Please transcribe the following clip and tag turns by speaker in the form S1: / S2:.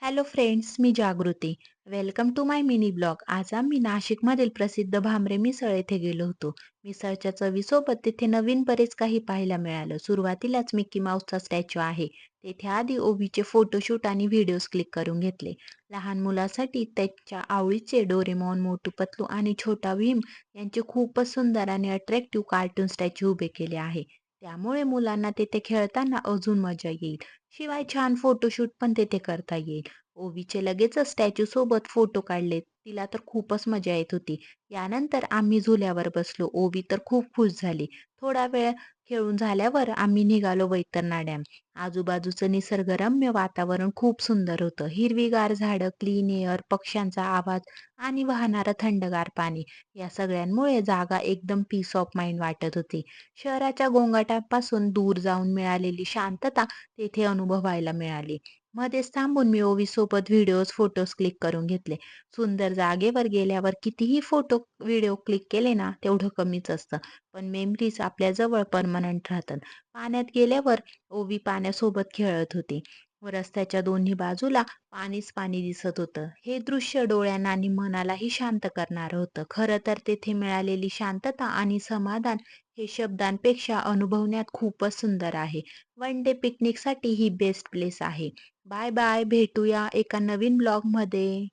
S1: Hello friends, मी Jagruti. Welcome to my mini blog. आज आम्ही नाशिकमधील प्रसिद्ध भामरे मिसळ येथे गेलो होतो. मिसळच्या चवीसोबत तिथे नवीन बरेच काही पाहायला मिळालं. सुरुवातीलाच मिकी माऊसचा स्टॅच्यू आहे. तेथे आधी ओवीचे फोटोशूट आणि व्हिडिओज क्लिक करून घेतले. लहान मुलासाठी त्याच्या आवडीचे डोरेमॉन, मोटू पतलू आणि छोटा भीम यांचे खूपच सुंदर आणि अट्रॅक्टिव्ह कार्टून स्टॅच्यू उभे केले आहे. त्यामुळे मुलांना तिथे खेळताना अजून मजा येईल. शिवाय छान फोटोशूट पण तेथे करता येईल. ओवीचे लगेचच स्टॅच्यू सोबत फोटो काढले. तिला तर खूपच मजा येत होती. यानंतर आम्ही झुल्यावर बसलो. ओवी तर खूप खुश झाली. थोडा वेळ खेळून झाल्यावर आम्ही निघालो वैतरणा डॅम. आजूबाजूचं निसर्गरम्य वातावरण खूप सुंदर होतं. हिरवीगार झाडं, क्लीन एअर, पक्ष्यांचा आवाज आणि वाहणारं थंडगार पाणी या सगळ्यांमुळे जागा एकदम पीस ऑफ माइंड वाटत होती. शहराच्या गोंगाटापासून दूर जाऊन मिळालेली शांतता तेथे अनुभवायला मिळाली. मध्येच थांबून मी ओवीसोबत फोटोज क्लिक करून घेतले. सुंदर जागेवर गेल्यावर कितीही फोटो, व्हिडिओ क्लिक केले ना, तेवढं कमीच असतं. पण मेमरीज आपल्याजवळ परमनंट राहतात. पाण्यात गेल्यावर ओवी पाण्यासोबत खेळत होती. व रस्त्याच्या दोन्ही बाजूला पाणीच पाणी दिसत होतं. हे दृश्य डोळ्यांना आणि मनालाही शांत करणारं होतं. खरं तर तेथे मिळालेली शांतता आणि समाधान हे शब्दांपेक्षा अनुभवण्यात खूपच सुंदर आहे. वन डे पिकनिकसाठी ही बेस्ट प्लेस आहे. Bye bye. भेटूया एका नवीन ब्लॉगमध्ये.